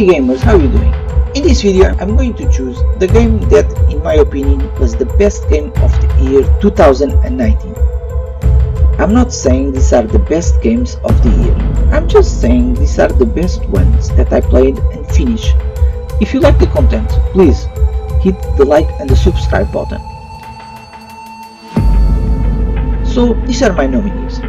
Hey gamers, how are you doing? In this video I'm going to choose the game that in my opinion was the best game of the year 2019. I'm not saying these are the best games of the year, I'm just saying these are the best ones that I played and finished. If you like the content, please hit the like and the subscribe button. So these are my nominees.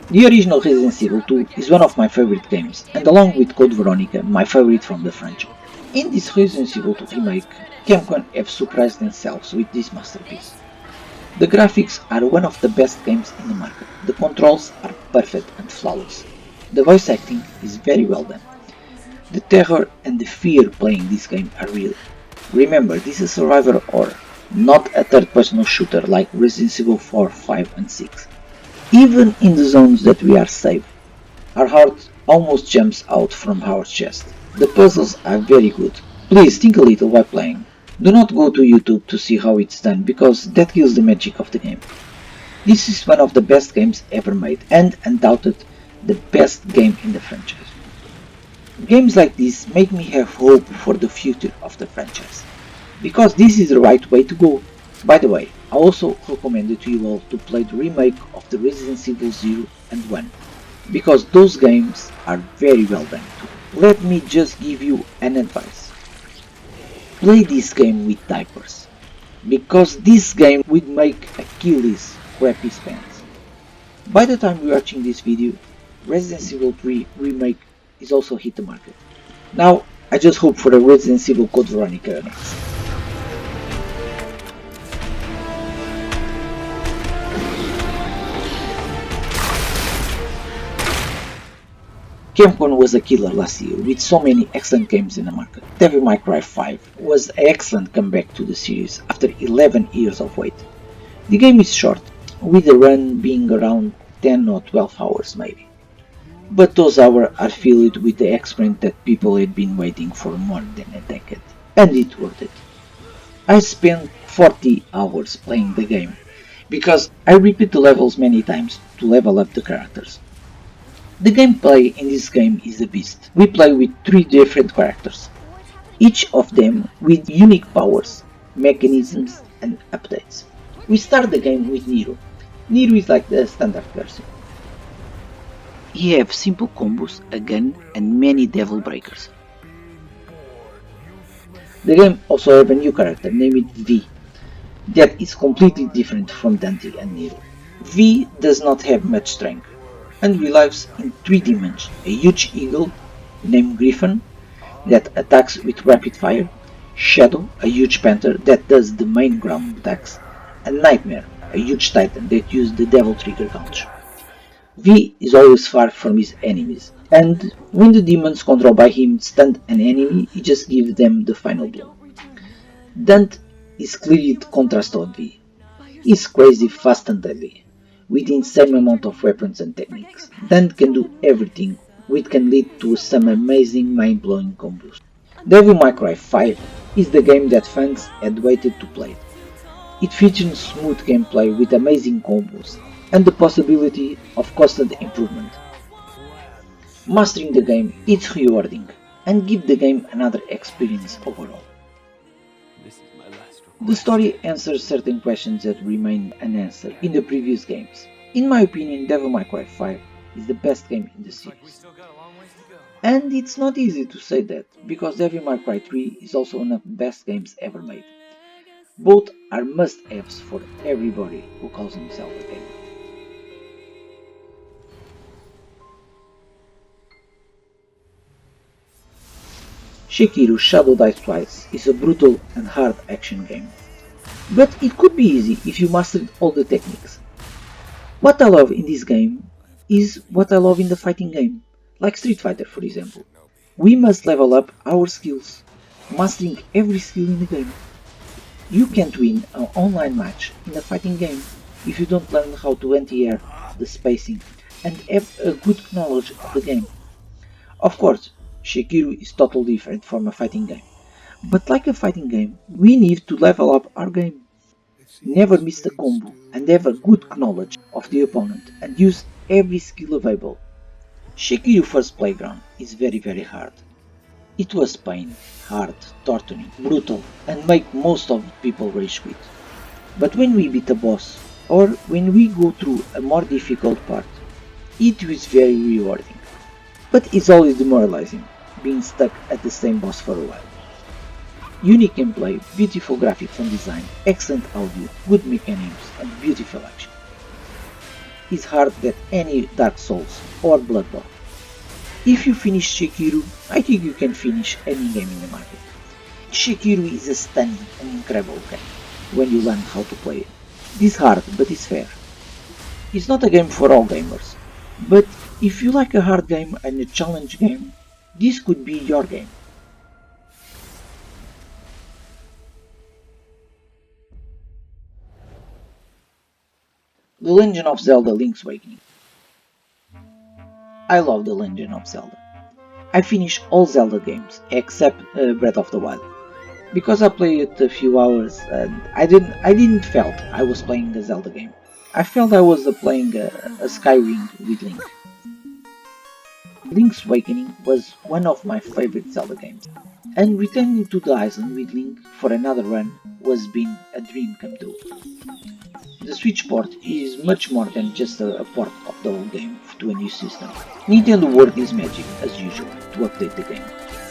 The original Resident Evil 2 is one of my favorite games, and along with Code Veronica, my favorite from the franchise. In this Resident Evil 2 remake, Capcom have surprised themselves with this masterpiece. The graphics are one of the best games in the market, the controls are perfect and flawless, the voice acting is very well done. The terror and the fear playing this game are real. Remember, this is a survivor horror, not a third-person shooter like Resident Evil 4, 5 and 6. Even in the zones that we are safe, our heart almost jumps out from our chest. The puzzles are very good. Please think a little while playing. Do not go to YouTube to see how it's done because that kills the magic of the game. This is one of the best games ever made and undoubted the best game in the franchise. Games like this make me have hope for the future of the franchise, because this is the right way to go. By the way, I also recommend it to you all to play the remake of the Resident Evil 0 and 1, because those games are very well done too. Let me just give you an advice. Play this game with diapers, because this game would make Achilles crap his pants. By the time you're watching this video, Resident Evil 3 remake is also hit the market. Now, I just hope for a Resident Evil Code Veronica next. Capcom was a killer last year with so many excellent games in the market. Devil May Cry 5 was an excellent comeback to the series after 11 years of wait. The game is short, with the run being around 10 or 12 hours maybe. But those hours are filled with the experience that people had been waiting for more than a decade, and it worth it. I spent 40 hours playing the game, because I repeat the levels many times to level up the characters. The gameplay in this game is a beast. We play with 3 different characters, each of them with unique powers, mechanisms and updates. We start the game with Nero. Nero is like the standard person. He have simple combos, a gun and many devil breakers. The game also have a new character named V, that is completely different from Dante and Nero. V does not have much strength, and relives in 3 dimensions, a huge eagle named Griffin that attacks with rapid fire, Shadow, a huge panther that does the main ground attacks, and Nightmare, a huge titan that uses the devil trigger launch. V is always far from his enemies, and when the demons controlled by him stun an enemy, he just gives them the final blow. Dante is clearly the contrast of V. He's crazy, fast and deadly, with insane amount of weapons and techniques. Dante can do everything, which can lead to some amazing mind-blowing combos. Devil May Cry 5 is the game that fans had waited to play. It features smooth gameplay with amazing combos and the possibility of constant improvement. Mastering the game is rewarding and gives the game another experience overall. The story answers certain questions that remained unanswered in the previous games. In my opinion, Devil May Cry 5 is the best game in the series. And it's not easy to say that, because Devil May Cry 3 is also one of the best games ever made. Both are must-haves for everybody who calls himself a gamer. Sekiro Shadow Die Twice is a brutal and hard action game, but it could be easy if you mastered all the techniques. What I love in this game is what I love in the fighting game, like Street Fighter for example. We must level up our skills, mastering every skill in the game. You can't win an online match in a fighting game if you don't learn how to anti-air, the spacing, and have a good knowledge of the game. Of course, Sekiro is totally different from a fighting game, but like a fighting game, we need to level up our game. Never miss a combo and have a good knowledge of the opponent and use every skill available. Shakiro First Playground is very hard. It was pain, hard, torturing, brutal, and make most of people rage quit. But when we beat a boss, or when we go through a more difficult part, it is very rewarding. But it's always demoralizing, being stuck at the same boss for a while. Unique gameplay, beautiful graphics and design, excellent audio, good mechanics, and beautiful action. It's harder than any Dark Souls or Bloodborne. If you finish Sekiro, I think you can finish any game in the market. Sekiro is a stunning and incredible game when you learn how to play it. It's hard, but it's fair. It's not a game for all gamers, but if you like a hard game and a challenge game, this could be your game. The Legend of Zelda Link's Awakening. I love The Legend of Zelda. I finished all Zelda games except Breath of the Wild. Because I played it a few hours and I didn't felt I was playing a Zelda game. I felt I was playing a Skyrim with Link. Link's Awakening was one of my favorite Zelda games, and returning to the island with Link for another run was been a dream come true. The Switch port is much more than just a port of the old game to a new system. Nintendo worked its magic, as usual, to update the game,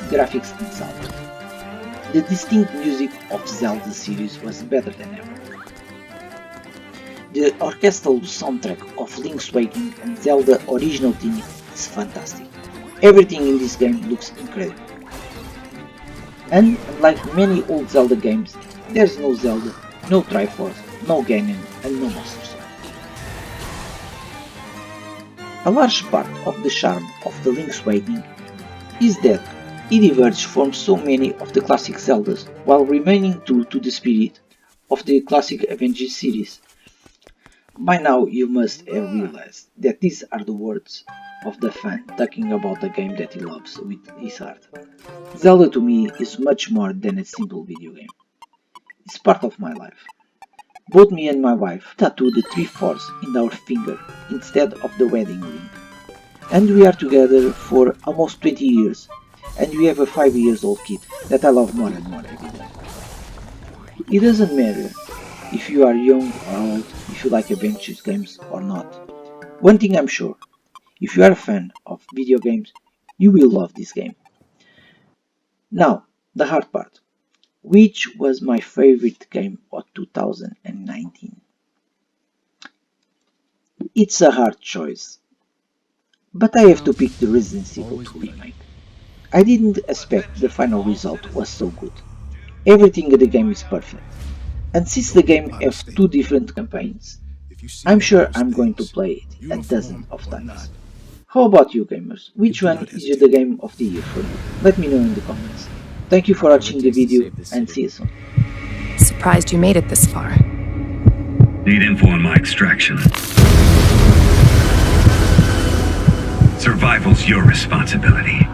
graphics and sound. The distinct music of Zelda series was better than ever. The orchestral soundtrack of Link's Awakening and Zelda original theme is fantastic. Everything in this game looks incredible. And unlike many old Zelda games, there's no Zelda, no Triforce, no Ganon, and no Monster Sword. A large part of the charm of the Link's Awakening is that it diverges from so many of the classic Zeldas while remaining true to the spirit of the classic Avengers series. By now you must have realized that these are the words of the fan talking about the game that he loves with his heart. Zelda to me is much more than a simple video game. It's part of my life. Both me and my wife tattooed the Triforce in our finger instead of the wedding ring. And we are together for almost 20 years, and we have a 5-year-old kid that I love more and more every day. It doesn't matter if you are young or old, if you like adventure games or not. One thing I'm sure, if you are a fan of video games, you will love this game. Now, the hard part. Which was my favorite game of 2019? It's a hard choice, but I have to pick the Resident Evil 2 remake. I didn't expect the final result was so good. Everything in the game is perfect, and since the game has 2 different campaigns, I'm sure I'm going to play it a dozen of times. How about you gamers? Which one is the game of the year for you? Let me know in the comments. Thank you for watching the video and see you soon. Surprised you made it this far. Need info on my extraction. Survival's your responsibility.